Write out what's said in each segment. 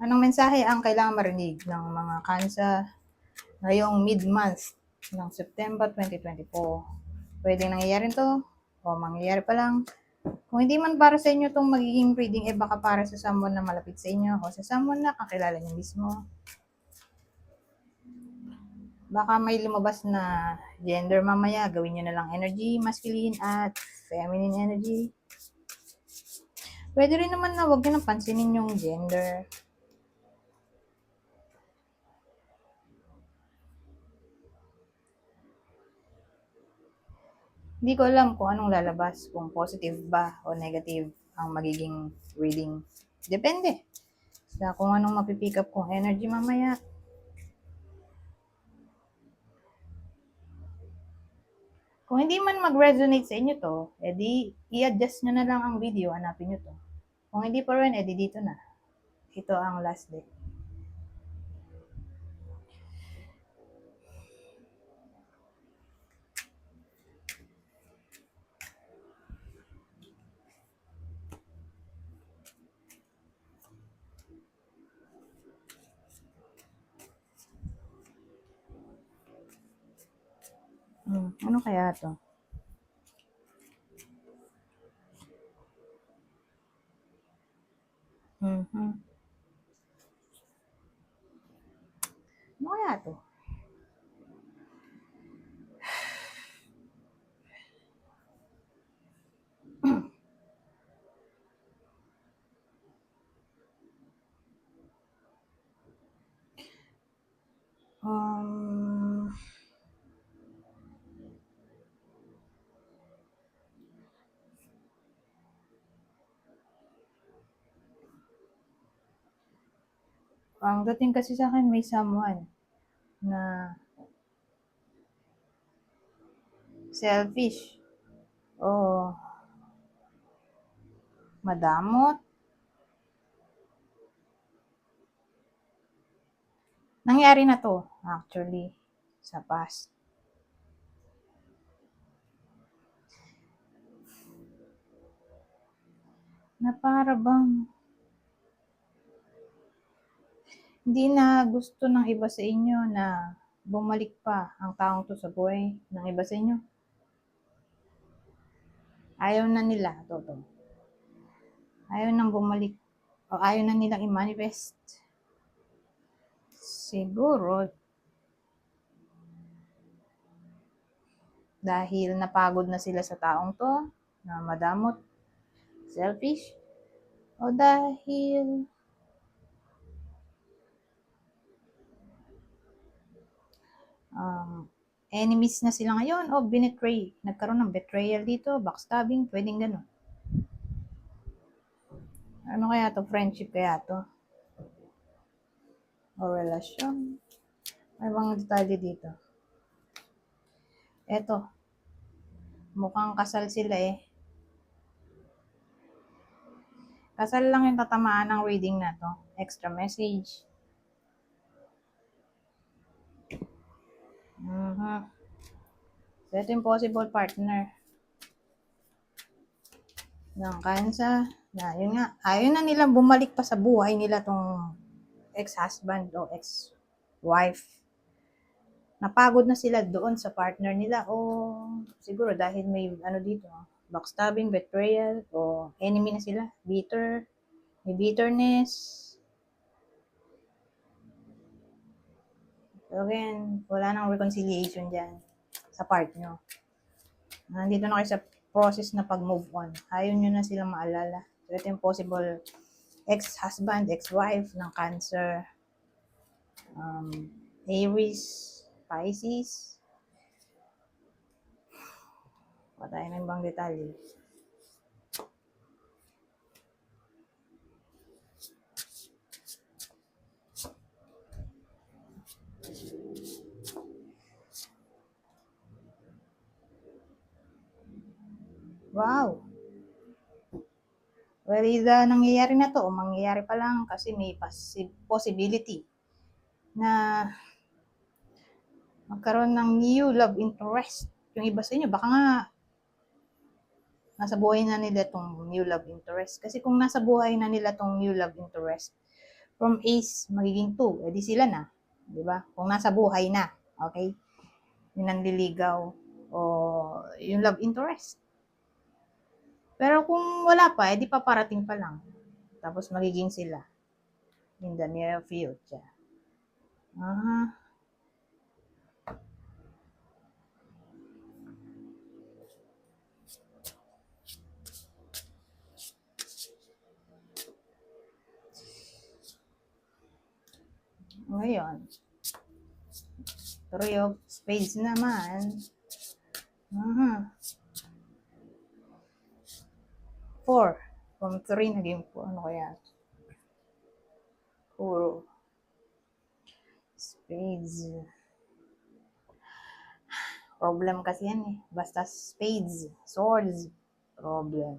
Anong mensahe ang kailangan marinig ng mga Cancer ngayong mid-month ng September 2024? Pwedeng nangyayari to o mangyayari pa lang. Kung hindi man para sa inyo itong magiging reading, baka para sa someone na malapit sa inyo o sa someone na kakilala niyo mismo. Baka may lumabas na gender mamaya, gawin nyo na lang energy, masculine at feminine energy. Pwede rin naman na huwag nyo nang pansinin yung gender. Hindi ko alam kung anong lalabas, kung positive ba o negative ang magiging reading. Depende sa kung anong mapipick up kong energy mamaya. Kung hindi man mag-resonate sa inyo to, edi i-adjust nyo na lang ang video, hanapin nyo to. Kung hindi pa rin, edi dito na. Ito ang last day. Ano kaya to? Ano kaya to? Ang dating kasi sa akin may someone na selfish o madamot. Nangyari na to actually sa past. Na para bang hindi na gusto ng iba sa inyo na bumalik pa ang taong to sa buhay ng iba sa inyo. Ayaw na nila, toto. Ayaw nang bumalik o ayaw na nilang i-manifest. Siguro dahil napagod na sila sa taong to na madamot, selfish, o dahil enemies na sila ngayon o binetray. Nagkaroon ng betrayal dito, backstabbing, pwedeng ganun. Ano kaya to? Friendship kaya to? O relasyon? May mga detalye dito. Eto, mukhang kasal sila eh. Kasal lang yung tatamaan ng reading na to. Extra message. So, ito yung possible partner ng Cancer. Na, yun nga, ayaw na nilang bumalik pa sa buhay nila tong ex-husband o ex-wife. Napagod na sila doon sa partner nila o siguro dahil may ano dito, backstabbing, betrayal o enemy na sila, bitter, may bitterness. So again, wala nang reconciliation dyan sa part nyo. Nandito na kayo sa process na pag-move on. Ayaw nyo na silang maalala. So ito yung possible ex-husband, ex-wife ng Cancer, Aries, Pisces. Patay na ibang detalye. Wow! Well, either nangyayari na to o mangyayari pa lang kasi may possibility na magkaroon ng new love interest. Yung iba sa inyo, baka nga nasa buhay na nila tong new love interest. Kasi kung nasa buhay na nila tong new love interest, from ace magiging 2, edi sila na, 'di ba? Kung nasa buhay na, okay? Yung nanliligaw o yung love interest. Pero kung wala pa, edi paparating pa lang. Tapos magiging sila in the near future. Ah, ngayon, three of spades naman. 4. From 3 naging 4. Ano kaya? Puro spades. Problem kasi yan eh. Basta spades, swords, problem.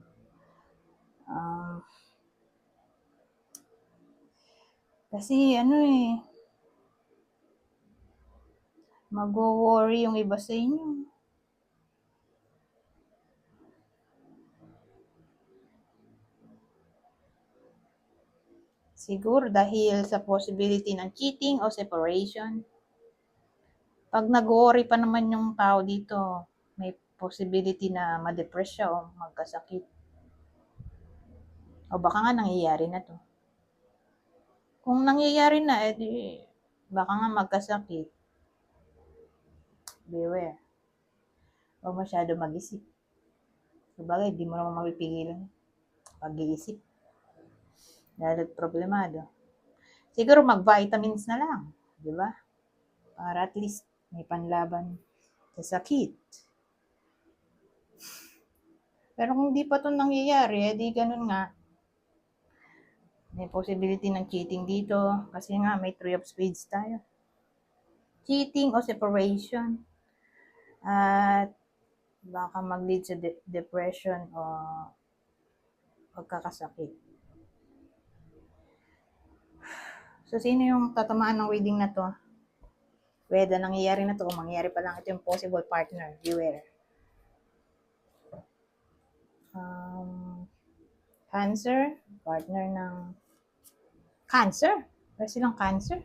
Kasi ano eh, mag-worry yung iba sa inyo. Siguro dahil sa possibility ng cheating o separation. Pag nag-worry pa naman yung tao dito, may possibility na ma-depress siya o magkasakit. O baka nga nangyayari na to. Kung nangyayari na, edi baka nga magkasakit. Beware. Huwag masyado mag-isip. Sabagay, di mo naman mapipigilan pag-iisip. Dahil problemado. Siguro mag-vitamins na lang. Di ba? Para at least may panlaban sa sakit. Pero kung di pa ito nangyayari, di ganun nga. May possibility ng cheating dito. Kasi nga, may 3 of spades tayo. Cheating o separation. At baka mag-lead sa depression o pagkakasakit. So, sino yung tatamaan ng reading na to? Whether nangyayari na to o mangyayari pa lang, ito yung possible partner, viewer. Cancer, partner ng Cancer. Wala silang Cancer.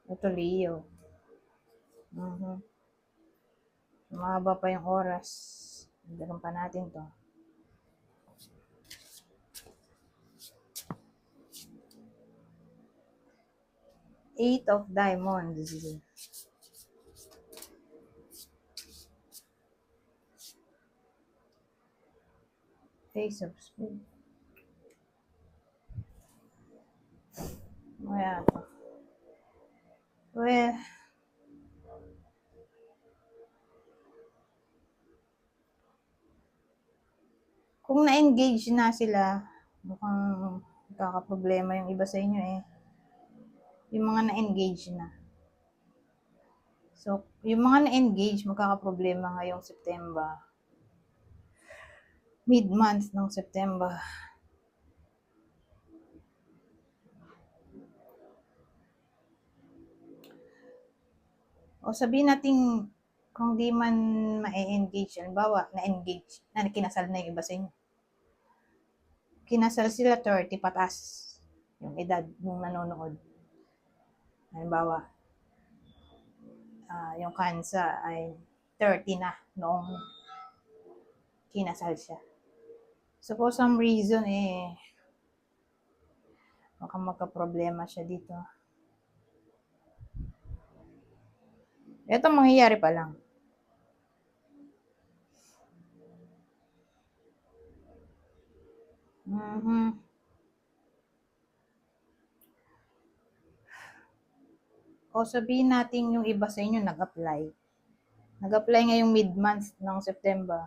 Ito Leo. Mahaba pa yung oras. Dalan pa natin to. Eight of Diamonds. Ace of Spades. Ayan. Well, kung na-engage na sila, mukhang kakaproblema yung iba sa inyo eh. Yung mga na-engage na. So, yung mga na-engage, magkakaproblema ngayong September. Mid-month ng September. O sabihin natin, kung di man ma-engage, halimbawa, na-engage, na kinasal na yung iba sa inyo. Kinasal sila 30 patas, yung edad nung nanonood. Halimbawa, yung Cancer ay 30 na noong kinasal siya. So, for some reason, baka magka-problema siya dito. Ito mangyayari pa lang. O sabihin natin yung iba sa inyo nag-apply. Nag-apply ngayong mid-month ng September.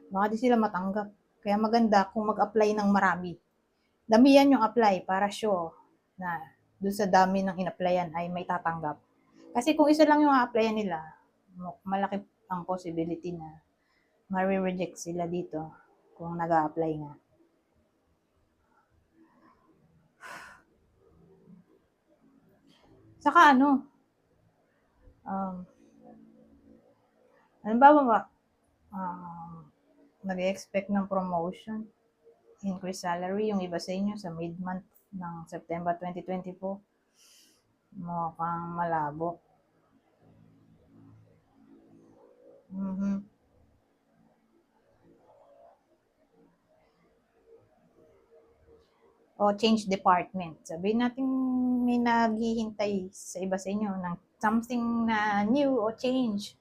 Baka di sila matanggap. Kaya maganda kung mag-apply ng marami. Damihan yung apply para sure na doon sa dami ng in-applyan ay may tatanggap. Kasi kung isa lang yung a-applyan nila, malaki ang possibility na ma-reject sila dito kung nag-a-apply nga. Saka Halimbawa ba, nag-expect ng promotion, increase salary, yung iba sa inyo sa mid-month ng September 2024, mukhang malabo. O change department. Sabihin natin may naghihintay sa iba sa inyo ng something na new o change.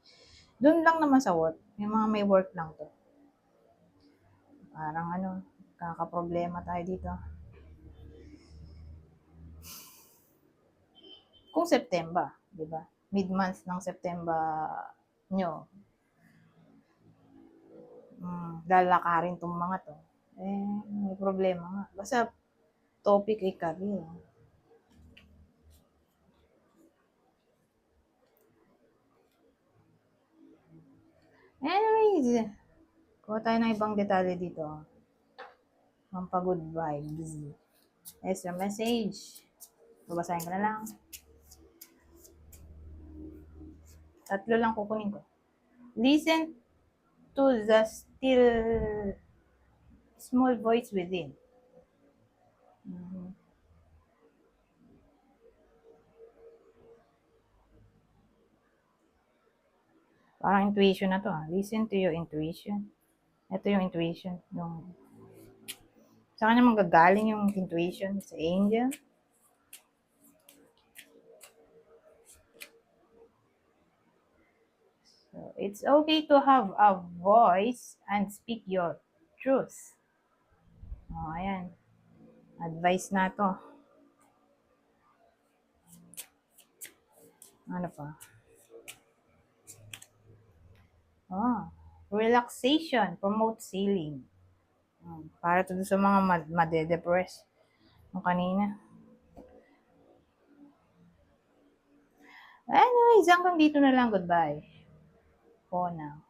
Doon lang naman sa work. Yung mga may work lang to. Parang kakaproblema tayo dito. Kung September, di ba? Mid-month ng September nyo, lalakarin tong mga to. May problema nga. Basta topic ay career. Anyways, kuha tayo ng ibang detalye dito. Pampagood vibes. Extra message. Babasahin ko na lang. 3 lang kukunin ko. Listen to the still small voice within. Parang intuition na to. Listen to your intuition. Ito yung intuition. Sa kanya manggagaling yung intuition sa angel. So, it's okay to have a voice and speak your truth. Ayan. Advice na to. Ano pa? Relaxation promotes healing. Para to sa mga made-depress. Yung kanina. Anyways, hanggang dito na lang. Goodbye. For now.